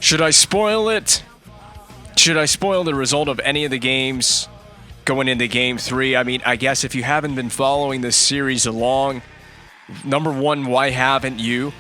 Should I spoil it? Should I spoil the result of any of the games going into Game 3? I mean, I guess if you haven't been following this series along, number one, why haven't you?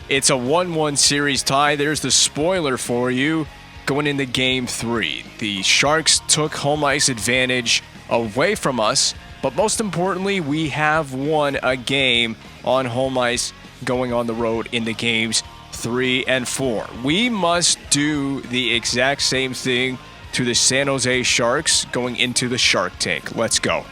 It's a 1-1 series tie. There's the spoiler for you going into Game 3. The Sharks took home ice advantage away from us, but most importantly, we have won a game on home ice going on the road into Games 3 and 4. We must do the exact same thing to the San Jose Sharks going into the Shark Tank. Let's go.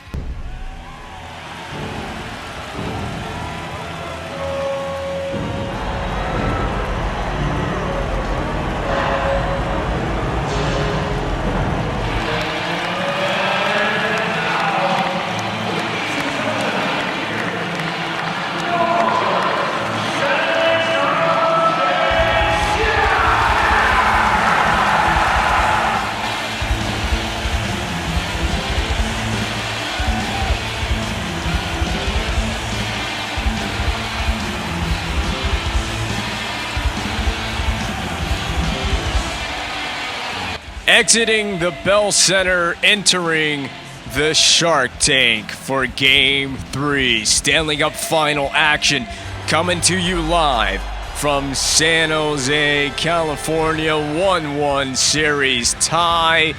Exiting the Bell Center, entering the Shark Tank for Game 3. Stanley Cup final action coming to you live from San Jose, California. 1-1 series tie.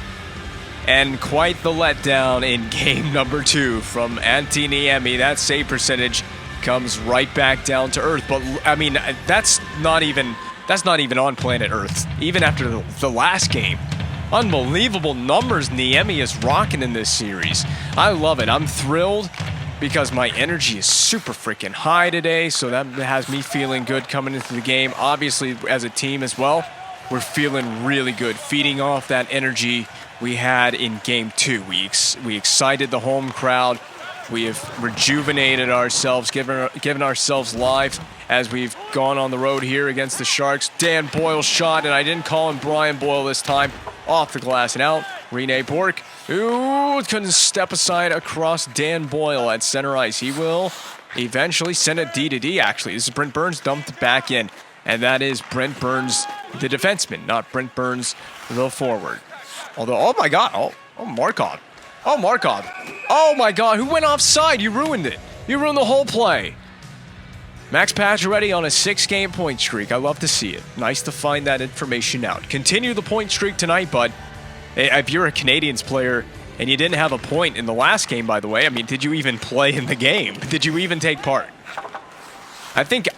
And quite the letdown in game number 2 from Antti Niemi. That save percentage comes right back down to earth. But, I mean, that's not even on planet Earth, even after the last game. Unbelievable numbers Niemi is rocking in this series. I love it. I'm thrilled because my energy is super freaking high today, so that has me feeling good coming into the game. Obviously, as a team as well, we're feeling really good, feeding off that energy we had in Game 2. We excited the home crowd. We have rejuvenated ourselves, given ourselves life as we've gone on the road here against the Sharks. Dan Boyle shot, and I didn't call him Brian Boyle this time. Off the glass and out. Rene Bourque, ooh, couldn't step aside across Dan Boyle at center ice. He will eventually send it D-to-D, actually. This is Brent Burns dumped back in. And that is Brent Burns, the defenseman, not Brent Burns, the forward. Although, oh my God, oh Markov. Oh, Markov. Oh my God, who went offside? You ruined it. You ruined the whole play. Max Pacioretty on a 6-game point streak. I love to see it. Nice to find that information out. Continue the point streak tonight, bud. If you're a Canadiens player and you didn't have a point in the last game, by the way, I mean, did you even play in the game? Did you even take part? I think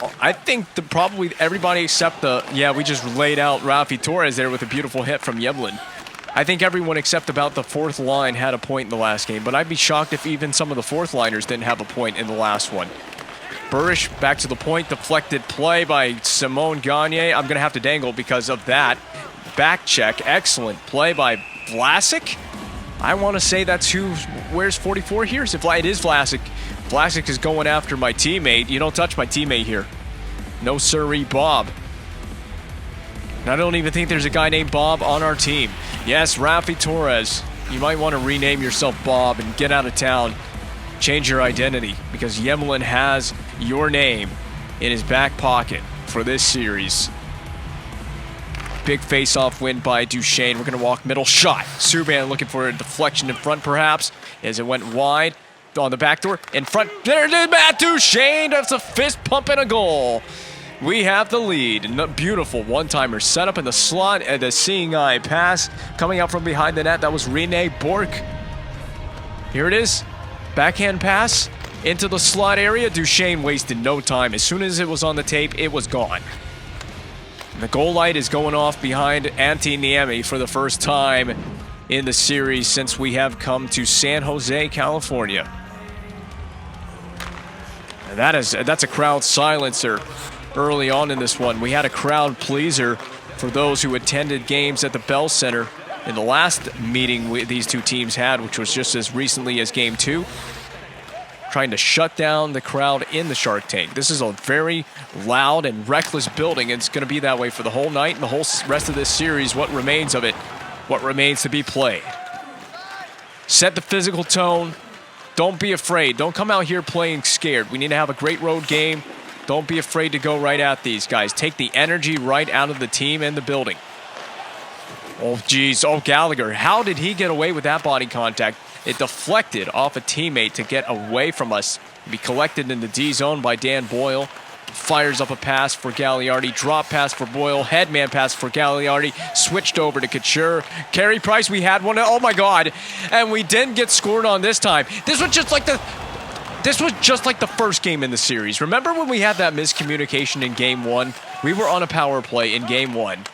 probably everybody except we just laid out Ralphie Torres there with a beautiful hit from Yemlin. I think everyone except about the fourth line had a point in the last game, but I'd be shocked if even some of the fourth liners didn't have a point in the last one. Burish back to the point, deflected play by Simone Gagne. I'm going to have to dangle because of that. Back check, excellent play by Vlasic. I want to say that's who wears 44 here. It is Vlasic. Vlasic is going after my teammate. You don't touch my teammate here. No sirree, Bob. And I don't even think there's a guy named Bob on our team. Yes, Ralphie Torres. You might want to rename yourself Bob and get out of town. Change your identity because Yemlin has your name in his back pocket for this series. Big face-off win by Duchesne. We're going to walk middle shot. Subban looking for a deflection in front perhaps as it went wide on the back door. In front, there's Matt Duchesne. That's a fist pump and a goal. We have the lead. Beautiful one-timer set up in the slot and the seeing eye pass coming out from behind the net. That was Rene Bourque. Here it is. Backhand pass into the slot area. Duchesne wasted no time. As soon as it was on the tape, it was gone. And the goal light is going off behind Antti Niemi for the first time in the series since we have come to San Jose, California. And that's a crowd silencer early on in this one. We had a crowd pleaser for those who attended games at the Bell Center in the last meeting these two teams had, which was just as recently as Game 2, trying to shut down the crowd in the Shark Tank. This is a very loud and reckless building, and it's going to be that way for the whole night and the whole rest of this series, what remains of it, what remains to be played. Set the physical tone. Don't be afraid. Don't come out here playing scared. We need to have a great road game. Don't be afraid to go right at these guys. Take the energy right out of the team and the building. Oh, geez. Oh, Gallagher. How did he get away with that body contact? It deflected off a teammate to get away from us. Be collected in the D zone by Dan Boyle. Fires up a pass for Gagliardi. Drop pass for Boyle. Headman pass for Gagliardi. Switched over to Couture. Carey Price, we had one. Oh, my God. And we didn't get scored on this time. This was just like the first game in the series. Remember when we had that miscommunication in Game 1? We were on a power play in Game 1.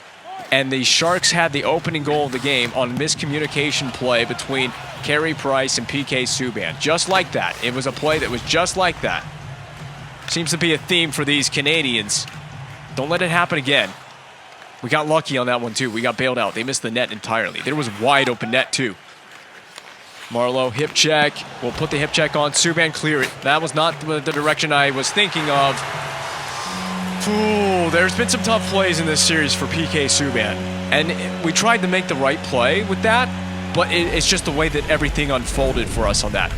And the Sharks had the opening goal of the game on miscommunication play between Carey Price and PK Subban. Just like that. It was a play that was just like that. Seems to be a theme for these Canadiens. Don't let it happen again. We got lucky on that one, too. We got bailed out. They missed the net entirely. There was a wide open net, too. Marleau, hip check. We'll put the hip check on. Subban, clear it. That was not the direction I was thinking of. Ooh, there's been some tough plays in this series for PK Subban. And we tried to make the right play with that, but it's just the way that everything unfolded for us on that.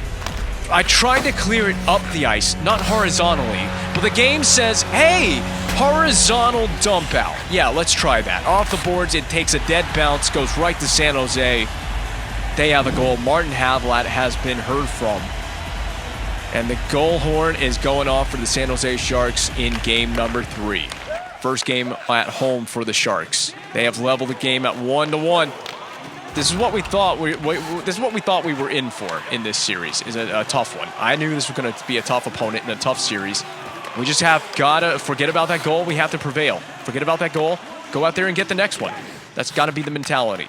I tried to clear it up the ice, not horizontally, but the game says, hey, horizontal dump out. Yeah, let's try that. Off the boards, it takes a dead bounce, goes right to San Jose. They have a goal. Martin Havlat has been heard from. And the goal horn is going off for the San Jose Sharks in game number 3. First game at home for the Sharks. They have leveled the game at 1-1. This is what we thought we were in for in this series. Is a tough one. I knew this was going to be a tough opponent in a tough series. We just have gotta forget about that goal. We have to prevail. Forget about that goal. Go out there and get the next one. That's got to be the mentality.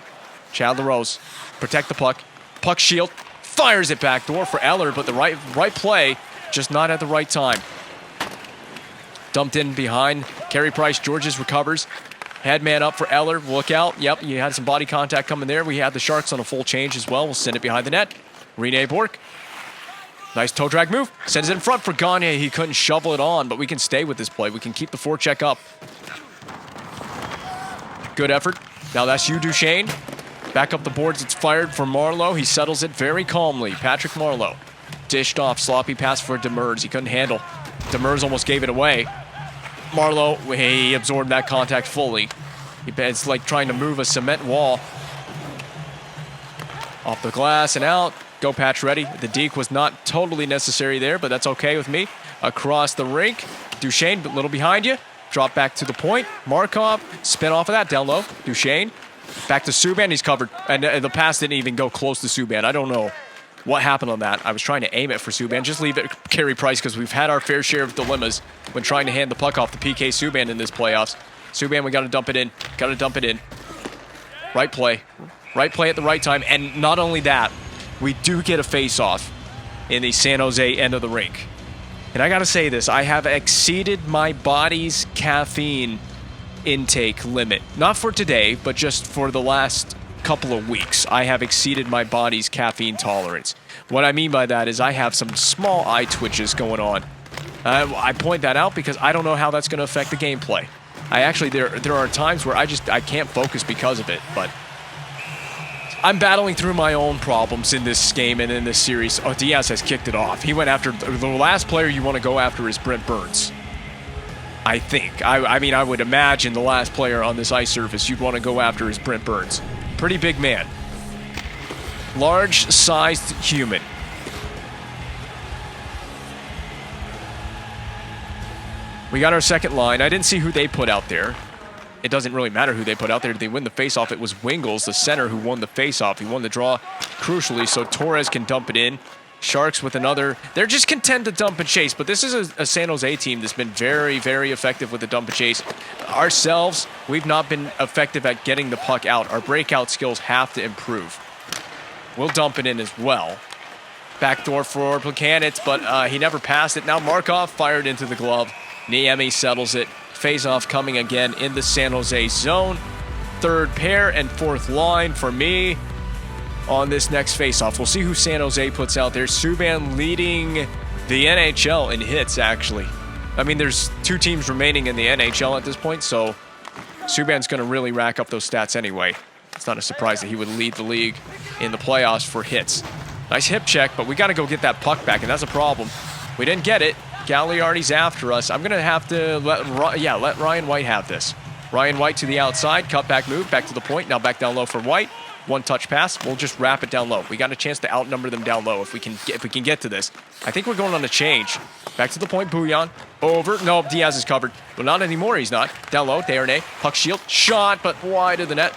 Chad LaRose, protect the puck. Puck shield. Fires it back door for Eller, but the right play, just not at the right time. Dumped in behind. Carey Price, Georges recovers. Headman up for Eller. Look out. Yep, you had some body contact coming there. We had the Sharks on a full change as well. We'll send it behind the net. Rene Bourque. Nice toe drag move. Sends it in front for Gagne. He couldn't shovel it on, but we can stay with this play. We can keep the forecheck up. Good effort. Now that's you, Duchesne. Back up the boards, it's fired for Marleau. He settles it very calmly. Patrick Marleau. Dished off, sloppy pass for Demers. He couldn't handle. Demers almost gave it away. Marleau, he absorbed that contact fully. It's like trying to move a cement wall. Off the glass and out. Go patch ready. The deke was not totally necessary there, but that's okay with me. Across the rink. Duchesne, a little behind you. Drop back to the point. Markov, spin off of that, down low. Duchesne. Back to Subban, he's covered. And the pass didn't even go close to Subban. I don't know what happened on that. I was trying to aim it for Subban. Just leave it Carey Price because we've had our fair share of dilemmas when trying to hand the puck off to PK Subban in this playoffs. Subban, we got to dump it in. Got to dump it in. Right play. Right play at the right time. And not only that, we do get a face-off in the San Jose end of the rink. And I got to say this. I have exceeded my body's caffeine intake limit. Not for today, but just for the last couple of weeks. I have exceeded my body's caffeine tolerance. What I mean by that is I have some small eye twitches going on. I point that out because I don't know how that's going to affect the gameplay. There are times where I can't focus because of it, but I'm battling through my own problems in this game and in this series. Oh, Diaz has kicked it off. He went after the last player you want to go after is Brent Burns. I think. I mean, I would imagine the last player on this ice surface you'd want to go after is Brent Burns. Pretty big man. Large-sized human. We got our second line. I didn't see who they put out there. It doesn't really matter who they put out there. Did they win the faceoff? It was Wingles, the center, who won the faceoff. He won the draw crucially, so Torres can dump it in. Sharks with another. They're just content to dump and chase, but this is a San Jose team that's been very, very effective with the dump and chase. Ourselves, we've not been effective at getting the puck out. Our breakout skills have to improve. We'll dump it in as well. Backdoor for Plekanec, but he never passed it. Now Markov fired into the glove. Niemi settles it. Face-off coming again in the San Jose zone. Third pair and fourth line for me on this next face-off. We'll see who San Jose puts out there. Subban leading the NHL in hits, actually. I mean, there's two teams remaining in the NHL at this point, so Subban's going to really rack up those stats anyway. It's not a surprise that he would lead the league in the playoffs for hits. Nice hip check, but we got to go get that puck back, and that's a problem. We didn't get it. Gagliardi's after us. I'm going to have to let Ryan White have this. Ryan White to the outside, cut back move, back to the point, now back down low for White. One touch pass, we'll just wrap it down low. We got a chance to outnumber them down low if we can get to this. I think we're going on a change. Back to the point, Bouillon. Over, no, Diaz is covered. Well, not anymore, he's not. Down low, Desharnais, puck shield, shot, but wide of the net.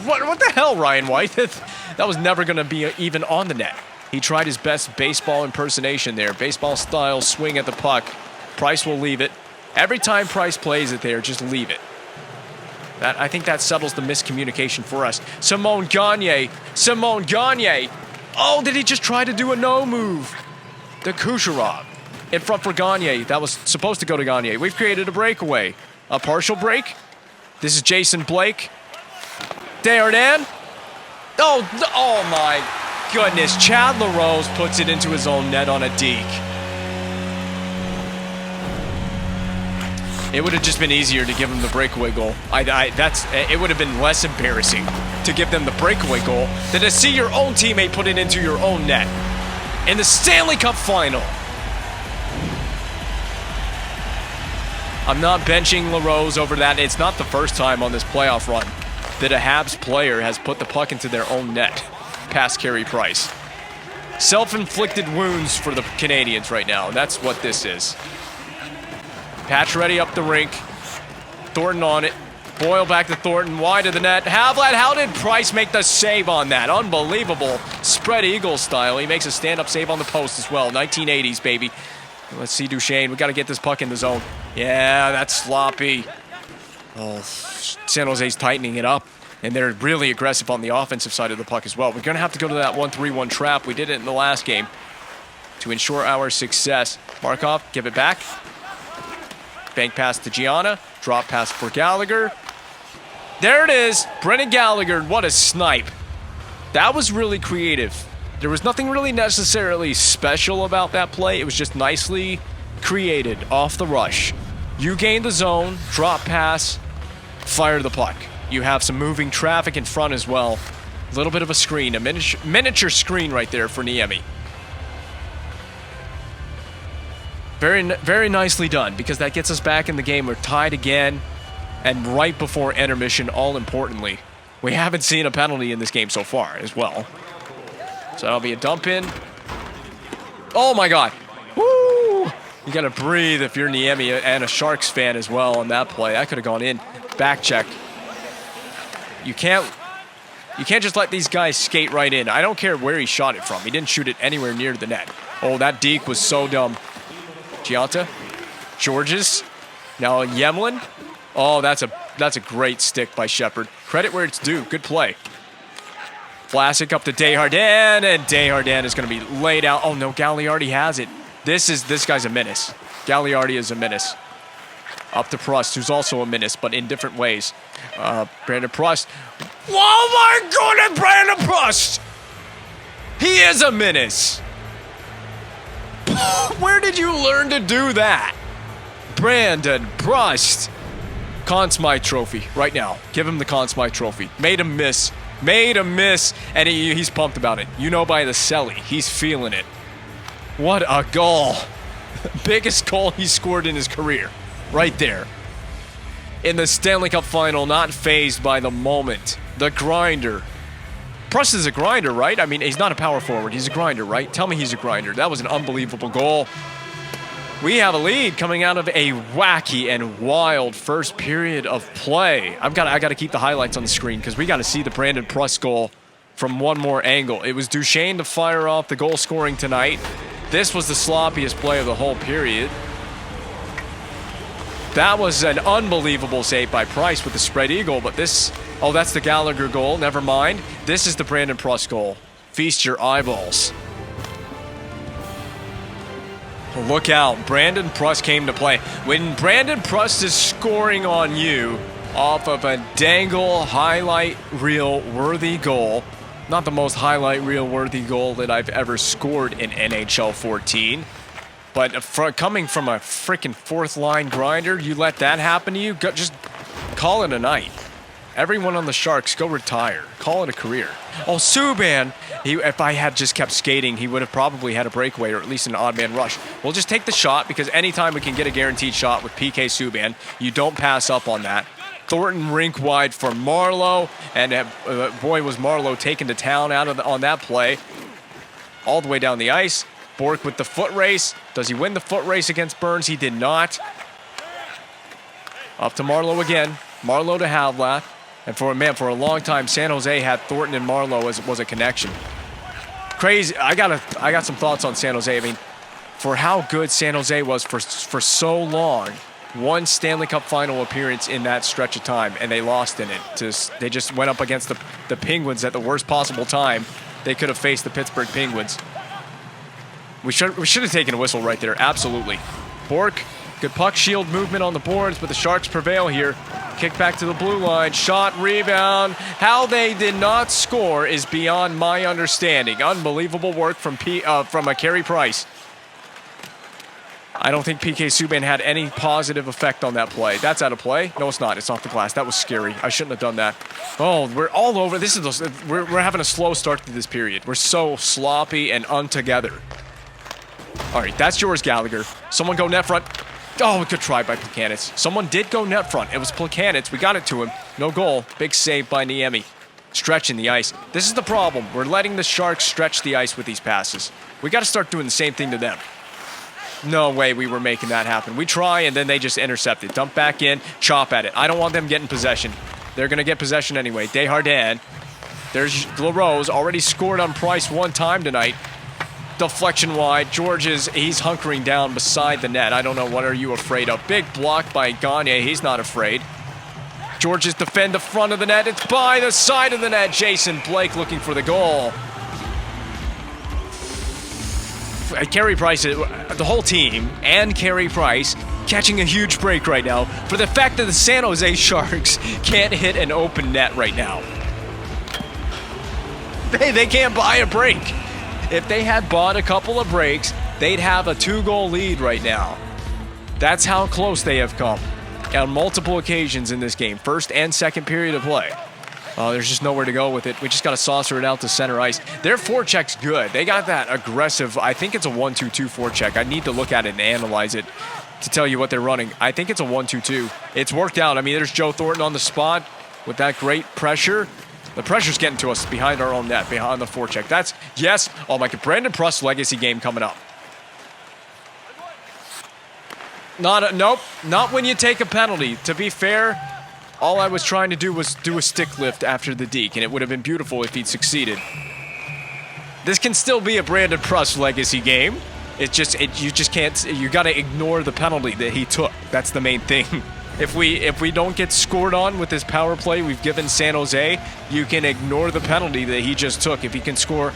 What the hell, Ryan White? That was never going to be even on the net. He tried his best baseball impersonation there. Baseball style swing at the puck. Price will leave it. Every time Price plays it there, just leave it. I think that settles the miscommunication for us. Simon Gagne. Oh, did he just try to do a no move? The Kucherov in front for Gagne. That was supposed to go to Gagne. We've created a breakaway. A partial break. This is Jason Blake. Desharnais. Oh my goodness. Chad LaRose puts it into his own net on a deke. It would have just been easier to give them the breakaway goal. It would have been less embarrassing to give them the breakaway goal than to see your own teammate put it into your own net in the Stanley Cup final. I'm not benching LaRose over that. It's not the first time on this playoff run that a Habs player has put the puck into their own net past Carey Price. Self-inflicted wounds for the Canadiens right now. That's what this is. Pacioretty up the rink. Thornton on it. Boyle back to Thornton. Wide of the net. Havlat, how did Price make the save on that? Unbelievable. Spread eagle style. He makes a stand-up save on the post as well. 1980s, baby. Let's see Duchesne. We got to get this puck in the zone. Yeah, that's sloppy. Oh, San Jose's tightening it up. And they're really aggressive on the offensive side of the puck as well. We're going to have to go to that 1-3-1 trap. We did it in the last game to ensure our success. Markov, give it back. Bank pass to Gianna. Drop pass for Gallagher. There it is. Brendan Gallagher. What a snipe. That was really creative. There was nothing really necessarily special about that play. It was just nicely created off the rush. You gain the zone. Drop pass. Fire the puck. You have some moving traffic in front as well. A little bit of a screen. A miniature screen right there for Niemi. Very, very nicely done, because that gets us back in the game. We're tied again, and right before intermission, all importantly. We haven't seen a penalty in this game so far as well. So that'll be a dump in. Oh my God. Woo! You gotta breathe if you're Niemi and a Sharks fan as well on that play. That could have gone in. Back check. You can't just let these guys skate right in. I don't care where he shot it from. He didn't shoot it anywhere near the net. Oh, that deke was so dumb. Gianta, Georges, now Yemlin. Oh, that's a great stick by Shepard. Credit where it's due. Good play. Vlasic up to Desharnais, and Desharnais is going to be laid out. Oh no, Gagliardi has it. This guy's a menace. Gagliardi is a menace. Up to Prost, who's also a menace, but in different ways. Brandon Prost. Oh my goodness, Brandon Prost! He is a menace. Where did you learn to do that? Brandon Prost. Conn Smythe trophy right now. Give him the Conn Smythe trophy. Made him miss. And he's pumped about it. You know, by the celly. He's feeling it. What a goal. Biggest goal he scored in his career. Right there. In the Stanley Cup final, not fazed by the moment. The grinder. Prost is a grinder, right? I mean, he's not a power forward. He's a grinder, right? Tell me he's a grinder. That was an unbelievable goal. We have a lead coming out of a wacky and wild first period of play. I got to keep the highlights on the screen because we got to see the Brandon Prost goal from one more angle. It was Duchesne to fire off the goal scoring tonight. This was the sloppiest play of the whole period. That was an unbelievable save by Price with the spread eagle, but this... Oh, that's the Gallagher goal. Never mind. This is the Brandon Prost goal. Feast your eyeballs. Look out. Brandon Prost came to play. When Brandon Prost is scoring on you off of a dangle highlight reel worthy goal, not the most highlight reel worthy goal that I've ever scored in NHL 14, but coming from a freaking fourth line grinder, you let that happen to you, just call it a night. Everyone on the Sharks, go retire. Call it a career. Oh, Subban. If I had just kept skating, he would have probably had a breakaway or at least an odd man rush. We'll just take the shot because anytime we can get a guaranteed shot with PK Subban, you don't pass up on that. Thornton rink wide for Marleau, and boy, was Marleau taken to town on that play. All the way down the ice. Bourque with the foot race. Does he win the foot race against Burns? He did not. Up to Marleau again. Marleau to Havlat. And for a long time, San Jose had Thornton and Marleau was a connection. Crazy. I got some thoughts on San Jose. I mean, for how good San Jose was for so long, one Stanley Cup final appearance in that stretch of time, and they lost in it. They just went up against the Penguins at the worst possible time they could have faced the Pittsburgh Penguins. We should have taken a whistle right there, absolutely. Bourque, good puck shield movement on the boards, but the Sharks prevail here. Kick back to the blue line, shot, rebound. How they did not score is beyond my understanding. Unbelievable work from a Carey Price. I don't think PK Subban had any positive effect on that play. That's out of play. No, it's not. It's off the glass. That was scary. I shouldn't have done that. Oh, we're all over. We're having a slow start to this period. We're so sloppy and untogether. All right, that's yours, Gallagher. Someone go net front. Oh, good try by Plekanec. Someone did go net front. It was Plekanec. We got it to him. No goal. Big save by Niemi. Stretching the ice. This is the problem. We're letting the Sharks stretch the ice with these passes. We got to start doing the same thing to them. No way we were making that happen. We try, and then they just intercept it. Dump back in, chop at it. I don't want them getting possession. They're going to get possession anyway. Desjardins. There's LaRose. Already scored on Price one time tonight. Deflection wide. He's hunkering down beside the net. I don't know. What are you afraid of? Big block by Gagne. He's not afraid. Georges defend the front of the net. It's by the side of the net. Jason Blake looking for the goal. Carey Price, the whole team, and Carey Price catching a huge break right now for the fact that the San Jose Sharks can't hit an open net right now. They can't buy a break. If they had bought a couple of breaks, they'd have a 2-goal lead right now. That's how close they have come on multiple occasions in this game, first and second period of play. There's just nowhere to go with it. We just got to saucer it out to center ice. Their forecheck's good. They got that aggressive, I think it's a 1-2-2 forecheck. I need to look at it and analyze it to tell you what they're running. I think it's a 1-2-2. It's worked out. I mean, there's Joe Thornton on the spot with that great pressure. The pressure's getting to us behind our own net, behind the forecheck. That's, yes, oh my God, Brandon Pruss legacy game coming up. Nope, not when you take a penalty. To be fair, all I was trying to do was do a stick lift after the deke, and it would have been beautiful if he'd succeeded. This can still be a Brandon Pruss legacy game. You just can't, you got to ignore the penalty that he took. That's the main thing. If we don't get scored on with this power play we've given San Jose, you can ignore the penalty that he just took. If he can score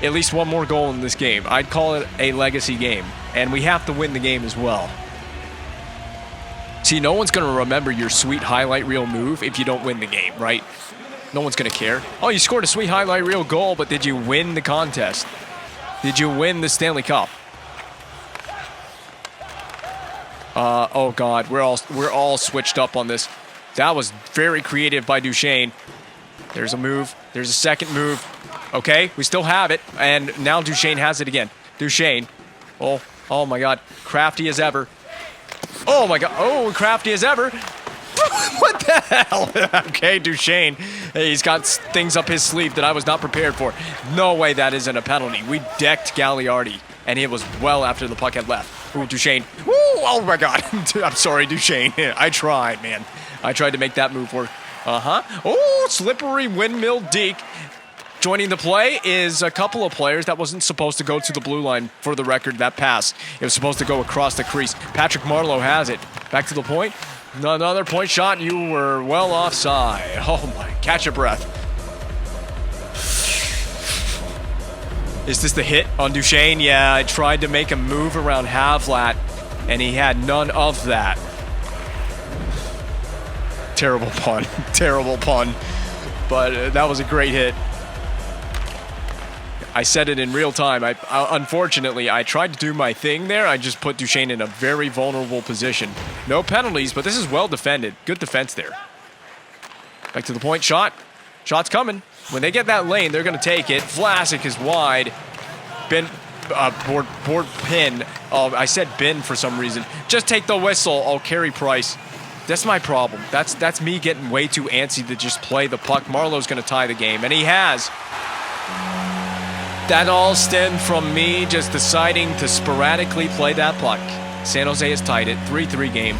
at least one more goal in this game, I'd call it a legacy game, and we have to win the game as well. See, no one's going to remember your sweet highlight reel move if you don't win the game, right? No one's going to care. Oh, you scored a sweet highlight reel goal, but did you win the contest? Did you win the Stanley Cup? Oh God, we're all switched up on this. That was very creative by Duchesne. There's a move. There's a second move. Okay, we still have it, and now Duchesne has it again. Duchesne. Oh my God, crafty as ever. Oh my God, oh, crafty as ever. What the hell? Okay, Duchesne. He's got things up his sleeve that I was not prepared for. No way that isn't a penalty. We decked Gagliardi, and it was well after the puck had left. Ooh, Duchesne. Woo! Oh my God. I'm sorry, Duchesne. I tried, man. I tried to make that move work. Oh, slippery windmill deke. Joining the play is a couple of players that wasn't supposed to go to the blue line. For the record, that pass. It was supposed to go across the crease. Patrick Marleau has it. Back to the point. Another point shot. You were well offside. Oh my, catch your breath. Is this the hit on Duchesne? Yeah, I tried to make a move around Havlat, and he had none of that. Terrible pun. Terrible pun. But that was a great hit. I said it in real time. Unfortunately, I tried to do my thing there. I just put Duchesne in a very vulnerable position. No penalties, but this is well defended. Good defense there. Back to the point. Shot. Shot's coming. When they get that lane, they're going to take it. Vlasic is wide. Board pin. Oh, I said bin for some reason. Just take the whistle. Oh, Carey Price. That's my problem. That's me getting way too antsy to just play the puck. Marleau's going to tie the game, and he has. That all stemmed from me just deciding to sporadically play that puck. San Jose has tied it, 3-3 game.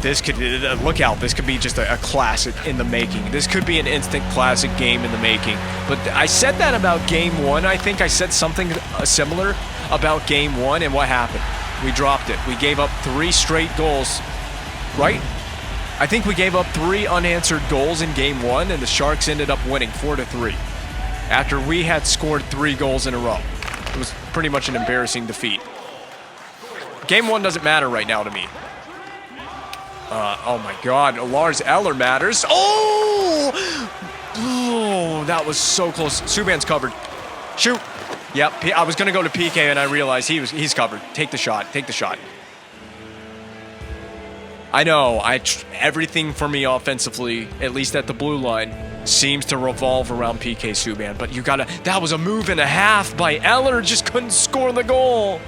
This could, look out, this could be just a classic in the making. This could be an instant classic game in the making. But I said that about game 1. I think I said something similar about game 1, and what happened? We dropped it. We gave up 3 straight goals, right? I think we gave up 3 unanswered goals in game 1, and the Sharks ended up winning 4-3 after we had scored 3 goals in a row. It was pretty much an embarrassing defeat. Game 1 doesn't matter right now to me. Oh my God, Lars Eller matters. Oh, that was so close. Subban's covered. Shoot. Yep, I was going to go to PK and I realized he's covered. Take the shot, take the shot. I know, everything for me offensively, at least at the blue line, seems to revolve around PK Subban. But that was a move and a half by Eller, just couldn't score the goal.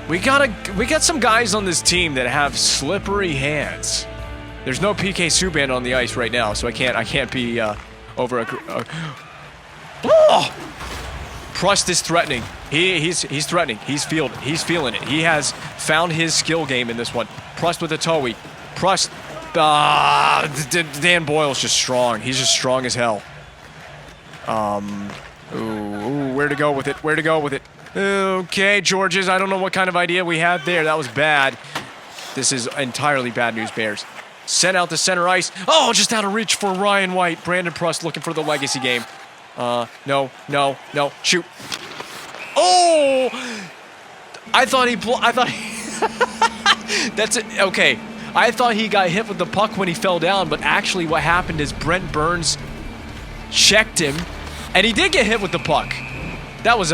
We got some guys on this team that have slippery hands. There's no PK Subban on the ice right now, so I can't be over. Oh! Prust is threatening. He's threatening. He's feeling it. He has found his skill game in this one. Prust with a toey. Prust. Dan Boyle's just strong. He's just strong as hell. Ooh, where to go with it? Where to go with it? Okay, Georges, I don't know what kind of idea we had there. That was bad. This is entirely bad news, Bears. Sent out to center ice. Oh, just out of reach for Ryan White. Brandon Prust looking for the legacy game. No. Shoot. Oh! I thought he... That's it. Okay. I thought he got hit with the puck when he fell down, but actually what happened is Brent Burns checked him, and he did get hit with the puck. That was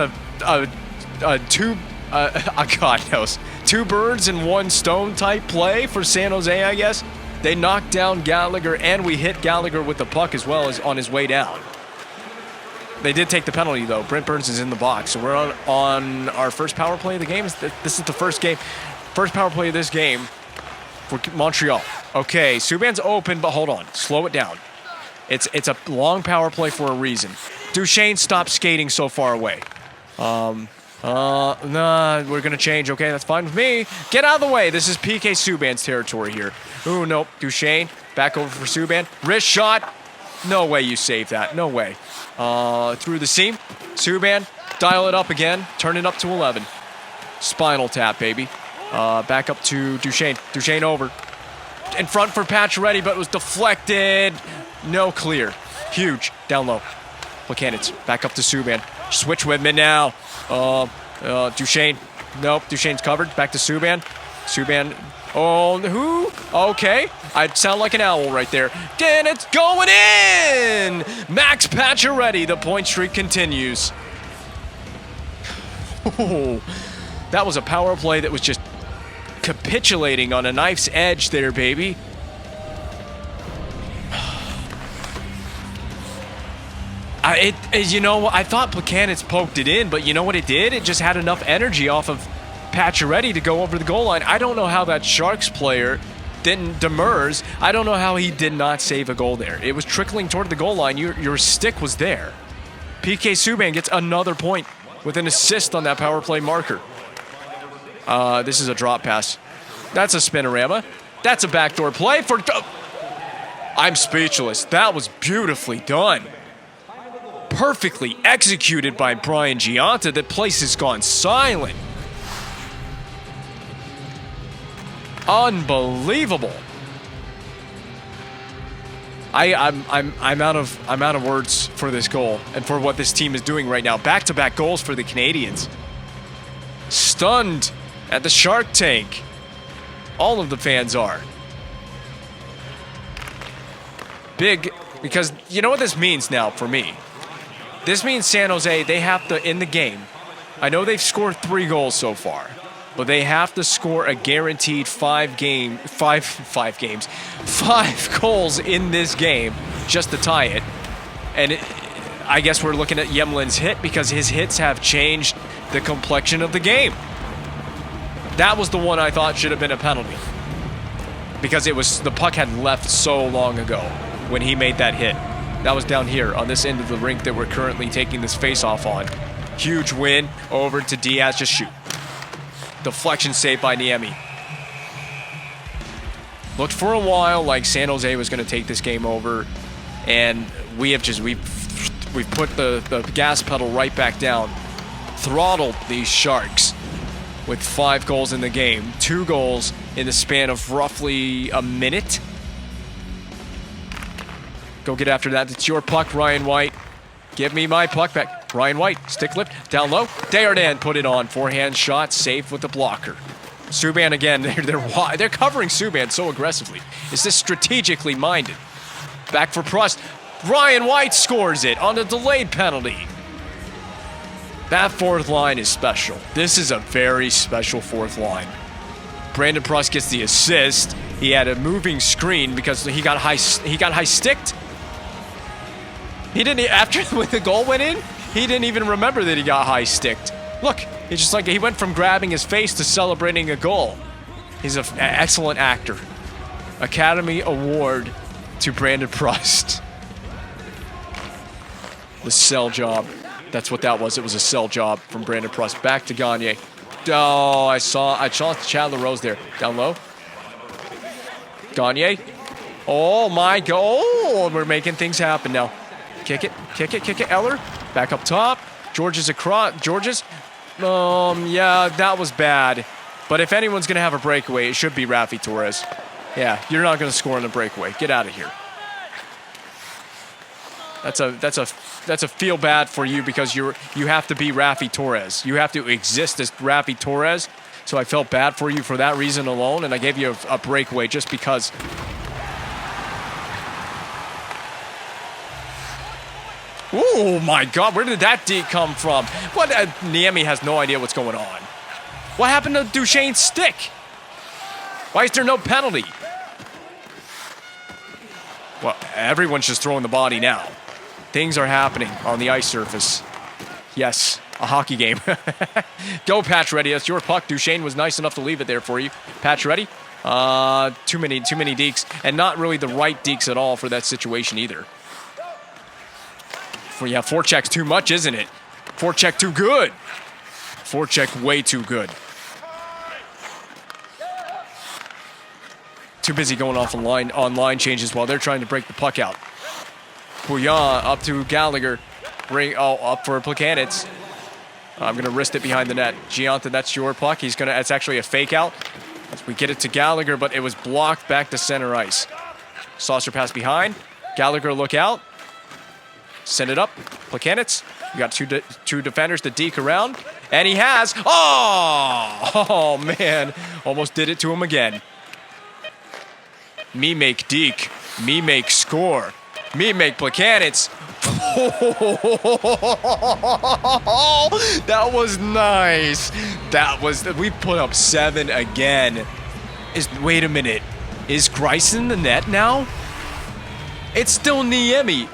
God knows, 2 birds and 1 stone type play for San Jose, I guess. They knocked down Gallagher, and we hit Gallagher with the puck as well as on his way down. They did take the penalty, though. Brent Burns is in the box, so we're on our first power play of the game. This is the first power play of this game for Montreal. Okay, Subban's open, but hold on, slow it down. It's a long power play for a reason. Duchesne, stop skating so far away. Nah, we're gonna change. Okay, that's fine with me. Get out of the way. This is PK Subban's territory here. Ooh, nope. Duchesne, back over for Subban. Wrist shot. No way you saved that. No way. Through the seam. Subban, dial it up again. Turn it up to 11. Spinal tap, baby. Back up to Duchesne. Duchesne over. In front for Pacioretty, but it was deflected. No clear. Huge. Down low. Buchanan's back up to Subban. Switch with me now. Duchesne. Nope. Duchesne's covered. Back to Subban. Subban. Oh, who? Okay. I sound like an owl right there. And it's going in! Max Pacioretty. The point streak continues. Oh, that was a power play that was just capitulating on a knife's edge there, baby. I thought Buchanan's poked it in, but you know what it did? It just had enough energy off of Pacioretty to go over the goal line. I don't know how that Sharks player Demers, I don't know how he did not save a goal there. It was trickling toward the goal line. Your stick was there. PK Subban gets another point with an assist on that power play marker. This is a drop pass. That's a spinorama. That's a backdoor play for... I'm speechless. That was beautifully done. Perfectly executed by Brian Giunta. The place has gone silent. Unbelievable. I'm out of words for this goal and for what this team is doing right now. Back-to-back goals for the Canadiens. Stunned at the Shark Tank. All of the fans are. Big, because you know what this means now for me? This means San Jose, they have to, in the game, I know they've scored 3 goals so far, but they have to score a guaranteed 5 goals in this game just to tie it. And I guess we're looking at Yemlin's hit because his hits have changed the complexion of the game. That was the one I thought should have been a penalty. Because the puck had left so long ago when he made that hit. That was down here on this end of the rink that we're currently taking this face-off on. Huge win over to Diaz. Just shoot. Deflection save by Niemi. Looked for a while like San Jose was going to take this game over, and we've put the gas pedal right back down, throttled these Sharks with 5 goals in the game, 2 goals in the span of roughly a minute. Go get after that. It's your puck, Ryan White. Give me my puck back. Ryan White, stick lift, down low. Desjardins put it on. Forehand shot, safe with the blocker. Subban again, they're covering Subban so aggressively. Is this strategically minded? Back for Prust. Ryan White scores it on a delayed penalty. That fourth line is special. This is a very special fourth line. Brandon Prust gets the assist. He had a moving screen because he got high sticked. He didn't, after when the goal went in, he didn't even remember that he got high sticked. Look, it's just like he went from grabbing his face to celebrating a goal. He's an excellent actor. Academy Award to Brandon Prust. The sell job. That's what that was. It was a sell job from Brandon Prust. Back to Gagne. Oh, I saw Chad LaRose there. Down low. Gagne. Oh my God. Oh, we're making things happen now. Kick it. Eller. Back up top. Georges across. Georges. Yeah, that was bad. But if anyone's going to have a breakaway, it should be Raffi Torres. Yeah, you're not going to score on a breakaway. Get out of here. That's a feel bad for you because you have to be Raffi Torres. You have to exist as Raffi Torres. So I felt bad for you for that reason alone, and I gave you a breakaway just because. Oh my God, where did that D come from? What? Niemi has no idea what's going on. What happened to Duchesne's stick? Why is there no penalty? Well, everyone's just throwing the body now. Things are happening on the ice surface. Yes, a hockey game. Go, Pacioretty. That's your puck. Duchesne was nice enough to leave it there for you. Pacioretty. Too many dekes, and not really the right dekes at all for that situation either. Yeah, forecheck's too much, isn't it? Forecheck too good. Forecheck way too good. Too busy going off on line changes while they're trying to break the puck out. Bouillon up to Gallagher. Up for Plekanec. I'm going to wrist it behind the net. Gianta, that's your puck. It's actually a fake out. We get it to Gallagher, but it was blocked back to center ice. Saucer pass behind. Gallagher look out. Send it up. Plekanec. You got two defenders to deke around. And he has. Oh, man. Almost did it to him again. Me make deke. Me make score. Me make Plekanec. That was nice. We put up 7 again. Wait a minute. Is Greiss in the net now? It's still Niemi.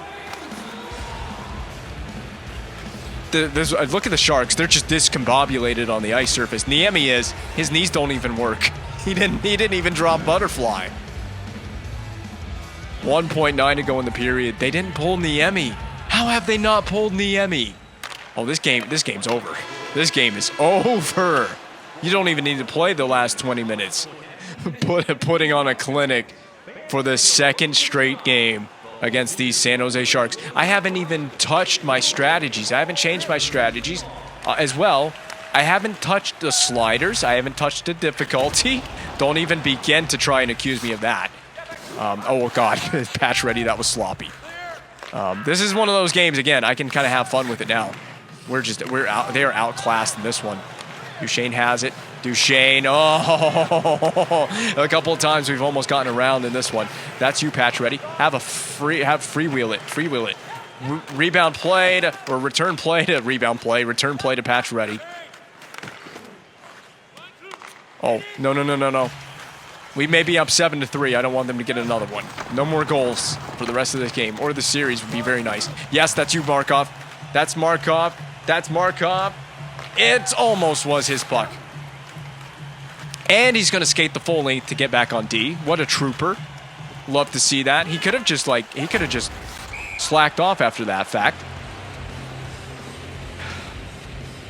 Look at the Sharks. They're just discombobulated on the ice surface. Niemi is. His knees don't even work. He didn't even drop butterfly. 1.9 to go in the period. They didn't pull Niemi. How have they not pulled Niemi? Oh, this game's over. This game is over. You don't even need to play the last 20 minutes. Putting on a clinic for the second straight game against these San Jose Sharks. I haven't even touched my strategies. I haven't changed my strategies as well. I haven't touched the sliders. I haven't touched the difficulty. Don't even begin to try and accuse me of that. Oh, God. Pacioretty, that was sloppy. This is one of those games, again, I can kind of have fun with it now. They are outclassed in this one. Duchesne has it. Duchesne, a couple of times we've almost gotten around in this one. That's you, Pacioretty. Freewheel it. Rebound play to return play to Pacioretty. Oh, no. We may be up 7-3. I don't want them to get another one. No more goals for the rest of this game or the series would be very nice. Yes, that's you, Markov. That's Markov. It almost was his puck. And he's going to skate the full length to get back on D. What a trooper. Love to see that. He could have just slacked off after that fact.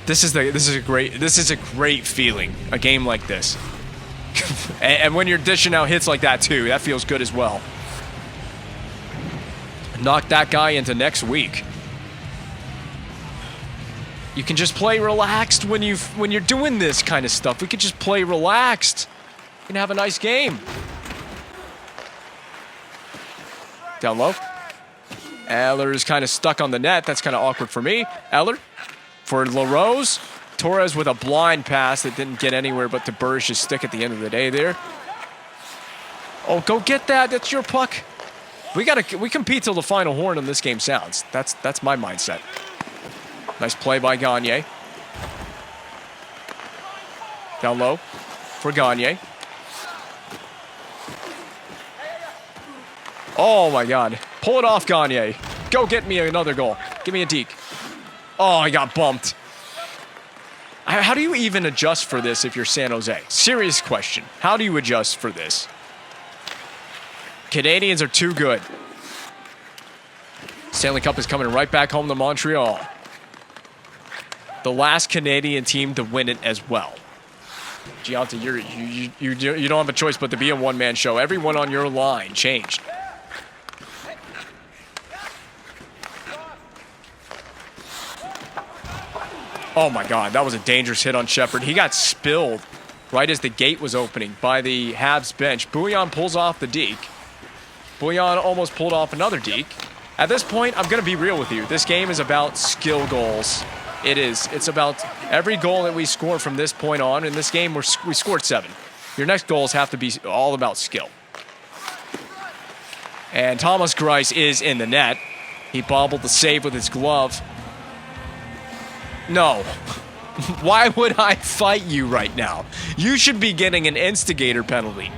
This is a great feeling, a game like this. And when you're dishing out hits like that too, that feels good as well. Knock that guy into next week. You can just play relaxed when you're doing this kind of stuff. We could just play relaxed. You can have a nice game. Down low. Eller is kind of stuck on the net. That's kind of awkward for me. Eller for LaRose. Torres with a blind pass that didn't get anywhere but to Burrish's stick at the end of the day there. Oh, go get that. That's your puck. We compete till the final horn on this game sounds. That's my mindset. Nice play by Gagne. Down low for Gagne. Oh my God. Pull it off, Gagne. Go get me another goal. Give me a deke. Oh, I got bumped. How do you even adjust for this if you're San Jose? Serious question. How do you adjust for this? Canadiens are too good. Stanley Cup is coming right back home to Montreal. The last Canadian team to win it as well. Gianti, you don't have a choice but to be a one-man show. Everyone on your line changed. Oh my God, that was a dangerous hit on Shepard. He got spilled right as the gate was opening by the Habs bench. Bouillon pulls off the deke. Bouillon almost pulled off another deke. At this point, I'm going to be real with you. This game is about skill goals. It is. It's about every goal that we score from this point on. In this game, we scored 7. Your next goals have to be all about skill. And Thomas Greiss is in the net. He bobbled the save with his glove. No. Why would I fight you right now? You should be getting an instigator penalty.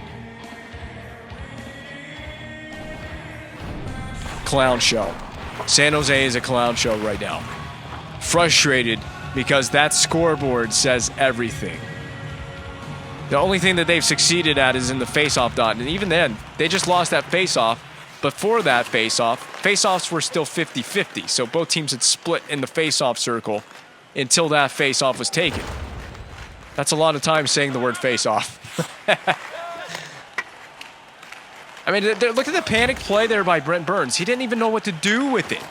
Clown show. San Jose is a clown show right now. Frustrated because that scoreboard says everything. The only thing that they've succeeded at is in the face-off dot, and even then, they just lost that face-off. Before that face-off, face-offs were still 50-50, so both teams had split in the face-off circle until that face-off was taken. That's a lot of time saying the word face-off. I mean, look at the panic play there by Brent Burns. He didn't even know what to do with it.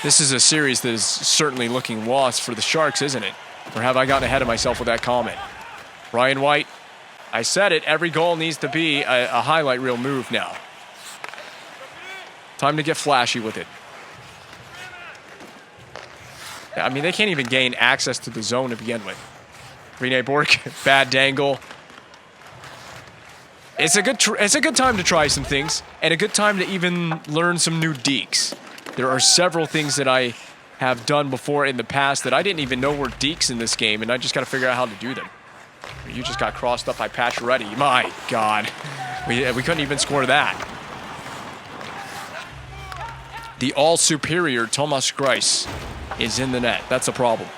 This is a series that is certainly looking lost for the Sharks, isn't it? Or have I gotten ahead of myself with that comment? Ryan White, I said it, every goal needs to be a highlight reel move now. Time to get flashy with it. I mean, they can't even gain access to the zone to begin with. Rene Bourque, bad dangle. It's a good time to try some things, and a good time to even learn some new dekes. There are several things that I have done before in the past that I didn't even know were dekes in this game, and I just got to figure out how to do them. You just got crossed up by Pacioretty. My God. We couldn't even score that. The all-superior Thomas Greiss is in the net. That's a problem.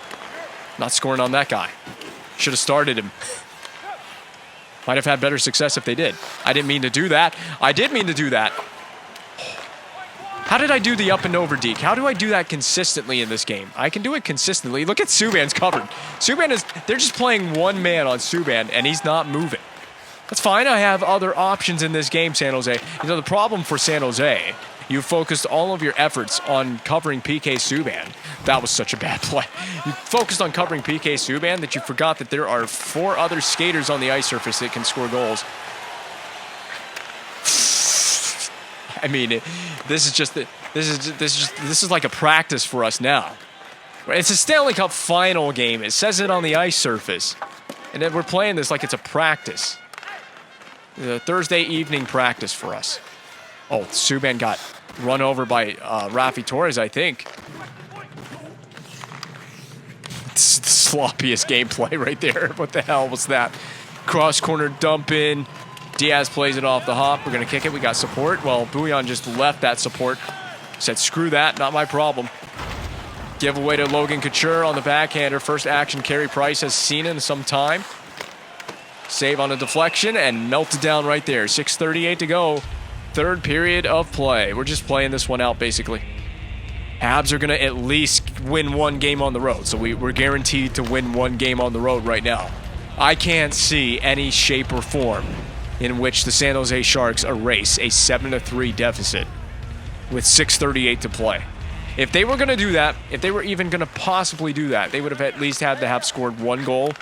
Not scoring on that guy. Should have started him. Might have had better success if they did. I didn't mean to do that. I did mean to do that. How did I do the up and over deke? How do I do that consistently in this game? I can do it consistently. Look at Subban's covered. They're just playing one man on Subban, and he's not moving. That's fine. I have other options in this game, San Jose. You know, the problem for San Jose, you focused all of your efforts on covering PK Subban. That was such a bad play. You focused on covering PK Subban that you forgot that there are 4 other skaters on the ice surface that can score goals. I mean, this is like a practice for us now. It's a Stanley Cup final game. It says it on the ice surface, and then we're playing this like it's a practice. The Thursday evening practice for us. Oh, Subban got run over by Rafi Torres, I think. It's the sloppiest gameplay right there. What the hell was that? Cross corner dump in. Diaz plays it off the hop. We're going to kick it. We got support. Well, Bouillon just left that support. Said, screw that. Not my problem. Give away to Logan Couture on the backhander. First action Carey Price has seen in some time. Save on a deflection and melted down right there. 6:38 to go. Third period of play. We're just playing this one out, basically. Habs are going to at least win one game on the road. So we're guaranteed to win one game on the road right now. I can't see any shape or form in which the San Jose Sharks erase a 7-3 deficit with 6:38 to play. If they were going to do that, if they were even going to possibly do that, they would have at least had to have scored one goal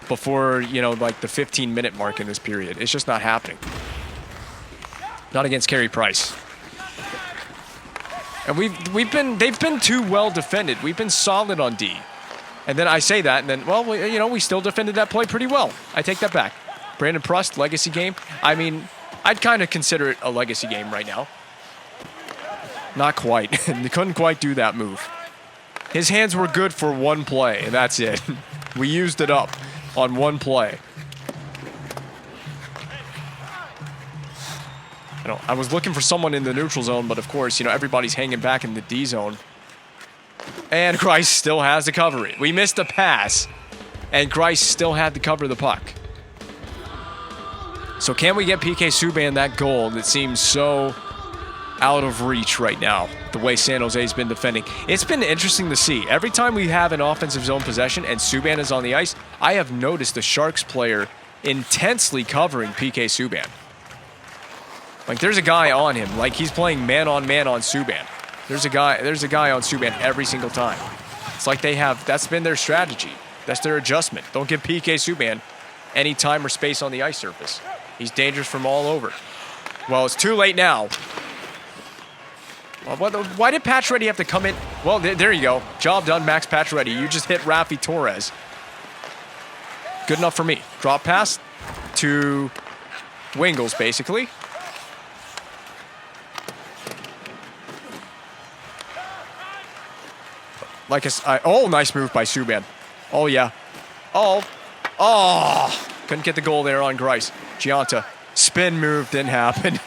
before, like the 15-minute mark in this period. It's just not happening. Not against Carey Price. And they've been too well defended. We've been solid on D. And then I say that, and then, well, we still defended that play pretty well. I take that back. Brandon Prust, legacy game. I mean, I'd kind of consider it a legacy game right now. Not quite. They couldn't quite do that move. His hands were good for one play, and that's it. We used it up on one play. I was looking for someone in the neutral zone, but of course, everybody's hanging back in the D zone. And Grice still has to cover it. We missed a pass, and Grice still had to cover the puck. So can we get PK Subban that goal that seems so out of reach right now, the way San Jose's been defending? It's been interesting to see. Every time we have an offensive zone possession and Subban is on the ice, I have noticed the Sharks player intensely covering PK Subban. Like, there's a guy on him. Like, he's playing man-on-man on Subban. There's a guy on Subban every single time. It's like that's been their strategy. That's their adjustment. Don't give PK Subban any time or space on the ice surface. He's dangerous from all over. Well, it's too late now. Well, why did Pacioretty have to come in? Well, there you go. Job done, Max Pacioretty. You just hit Rafi Torres. Good enough for me. Drop pass to Wingles, basically. Oh, nice move by Subban. Oh, yeah. Oh. Couldn't get the goal there on Grice. Gianta. Spin move didn't happen.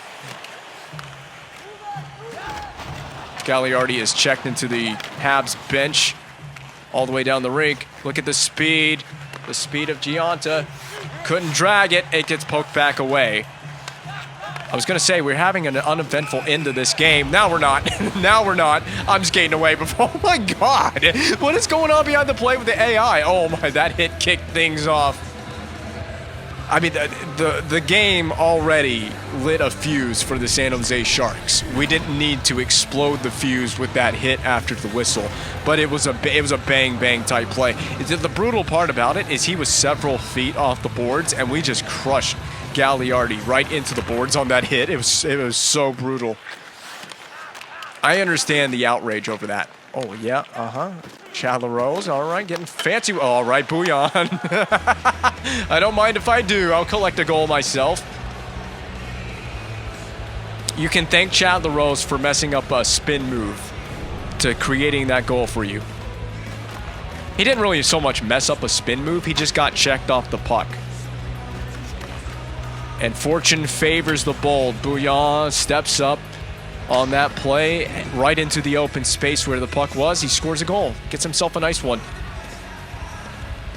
Gagliardi is checked into the Habs bench all the way down the rink. Look at the speed. The speed of Gianta. Couldn't drag it. It gets poked back away. I was going to say, we're having an uneventful end to this game. Now we're not. Now we're not. I'm skating away before. Oh, my God. What is going on behind the play with the AI? Oh, my. That hit kicked things off. I mean, the game already lit a fuse for the San Jose Sharks. We didn't need to explode the fuse with that hit after the whistle, but it was a bang-bang type play. The brutal part about it is he was several feet off the boards, and we just crushed Gagliardi right into the boards on that hit. It was so brutal. I understand the outrage over that. Oh, yeah, Chad LaRose, all right, getting fancy. All right, Bouillon. I don't mind if I do. I'll collect a goal myself. You can thank Chad LaRose for messing up a spin move to creating that goal for you. He didn't really so much mess up a spin move. He just got checked off the puck. And fortune favors the bold. Bouillon steps up on that play, right into the open space where the puck was. He scores a goal. Gets himself a nice one.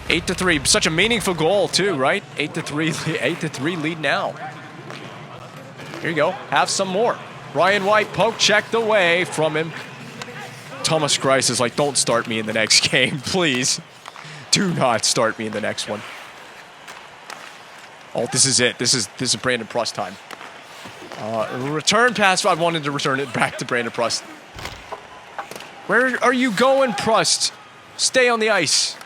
8-3. Such a meaningful goal, too, right? 8-3 lead now. Here you go. Have some more. Ryan White poke checked away from him. Thomas Grice is like, don't start me in the next game, please. Do not start me in the next one. Oh, this is it. This is Brandon Prust time. Return pass. I wanted to return it back to Brandon Prust. Where are you going, Prust? Stay on the ice.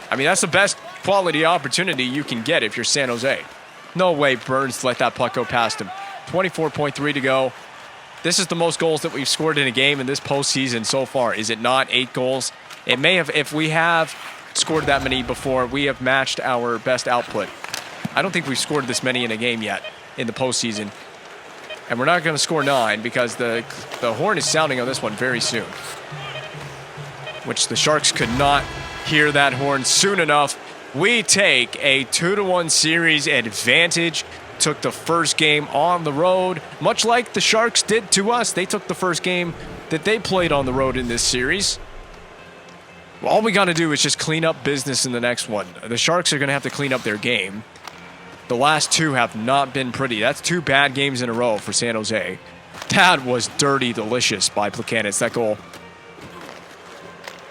I mean, that's the best quality opportunity you can get if you're San Jose. No way Burns let that puck go past him. 24.3 to go. This is the most goals that we've scored in a game in this postseason so far. Is it not 8 goals? It may have, if we have scored that many before, we have matched our best output. I don't think we've scored this many in a game yet in the postseason. And we're not going to score 9 because the horn is sounding on this one very soon. Which the Sharks could not hear that horn soon enough. We take a 2-1 series advantage, took the first game on the road, much like the Sharks did to us. They took the first game that they played on the road in this series. All we got to do is just clean up business in the next one. The Sharks are going to have to clean up their game. The last two have not been pretty. That's 2 bad games in a row for San Jose. That was dirty delicious by Plekanec, that goal.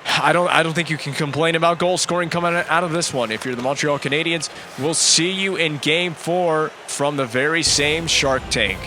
I don't think you can complain about goal scoring coming out of this one. If you're the Montreal Canadiens, we'll see you in Game 4 from the very same Shark Tank.